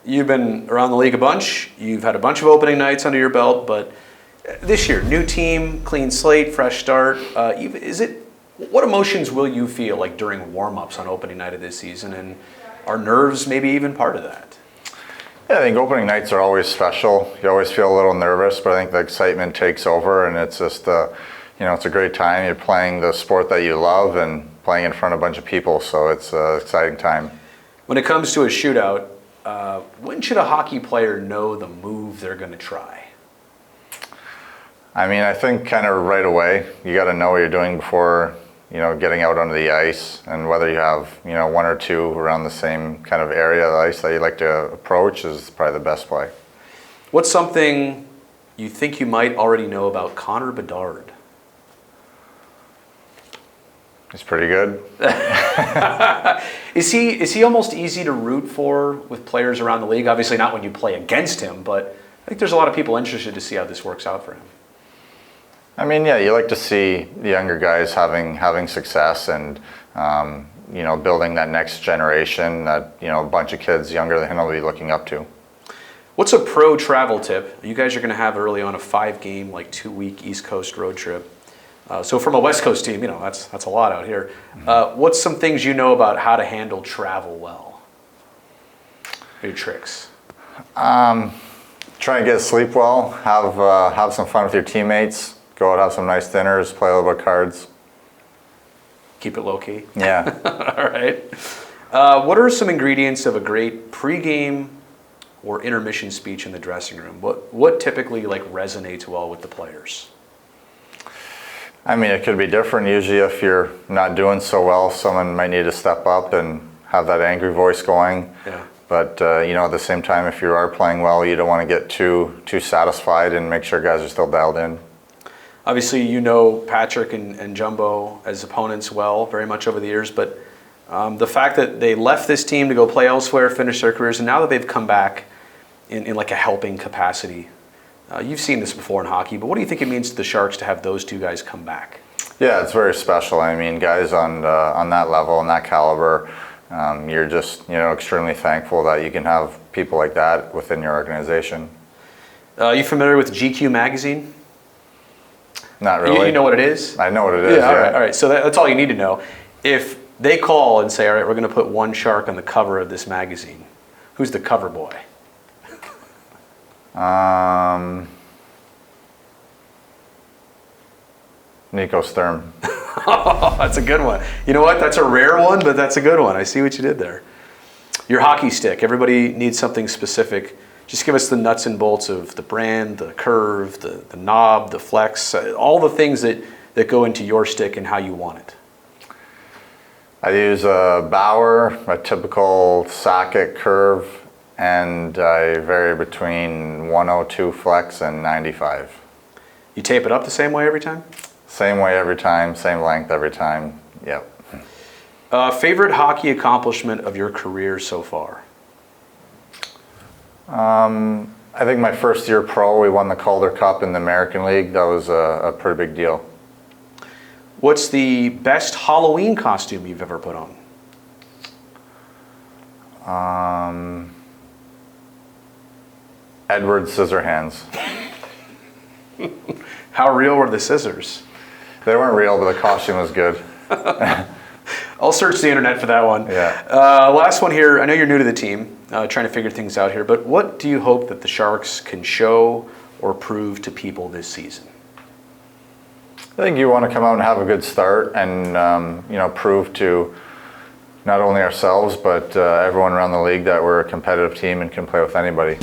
you've been around the league a bunch. You've had a bunch of opening nights under your belt, but this year, new team, clean slate, fresh start. What emotions will you feel like during warm-ups on opening night of this season, and are nerves maybe even part of that? Yeah, I think opening nights are always special. You always feel a little nervous, but I think the excitement takes over, and it's just it's a great time. You're playing the sport that you love and playing in front of a bunch of people, so it's an exciting time. When it comes to a shootout, when should a hockey player know the move they're going to try? I mean, I think kind of right away. You got to know what you're doing before, getting out onto the ice, and whether you have, one or two around the same kind of area of the ice that you like to approach is probably the best play. What's something you think you might already know about Conor Bedard? He's pretty good. Is he almost easy to root for with players around the league? Obviously not when you play against him, but I think there's a lot of people interested to see how this works out for him. I mean, yeah, you like to see the younger guys having success and building that next generation that a bunch of kids younger than him will be looking up to. What's a pro travel tip? You guys are going to have early on a 5-game, 2-week East Coast road trip. So from a West Coast team, that's a lot out here. What's some things you know about how to handle travel well? Your tricks? Try and get sleep well. Have some fun with your teammates. Go out, have some nice dinners. Play a little bit of cards. Keep it low key. Yeah. All right. What are some ingredients of a great pregame or intermission speech in the dressing room? What typically resonates well with the players? I mean, it could be different. Usually if you're not doing so well, someone might need to step up and have that angry voice going. Yeah. But, at the same time, if you are playing well, you don't want to get too satisfied and make sure guys are still dialed in. Obviously, Patrick and Jumbo as opponents well, very much over the years. But the fact that they left this team to go play elsewhere, finish their careers, and now that they've come back in a helping capacity, you've seen this before in hockey, but what do you think it means to the Sharks to have those two guys come back? Yeah, it's very special. I mean, guys on that level and that caliber, you're just extremely thankful that you can have people like that within your organization. Are you familiar with GQ magazine? Not really. You know what it is? I know what it is. Yeah. All right. So that's all you need to know. If they call and say, "All right, we're going to put one Shark on the cover of this magazine," who's the cover boy? Nico Sturm. Oh, that's a good one. You know what? That's a rare one, but that's a good one. I see what you did there. Your hockey stick. Everybody needs something specific. Just give us the nuts and bolts of the brand, the curve, the knob, the flex, all the things that go into your stick and how you want it. I use a Bauer, a typical socket curve, and I vary between 102 flex and 95. You tape it up the same way every time? Same way every time, same length every time, yep. Favorite hockey accomplishment of your career so far? I think my first year pro, we won the Calder Cup in the American League. That was a pretty big deal. What's the best Halloween costume you've ever put on? Edward Scissorhands. How real were the scissors? They weren't real, but the costume was good. I'll search the internet for that one. Yeah. Last one here. I know you're new to the team, trying to figure things out here, but what do you hope that the Sharks can show or prove to people this season? I think you want to come out and have a good start and prove to not only ourselves but everyone around the league that we're a competitive team and can play with anybody.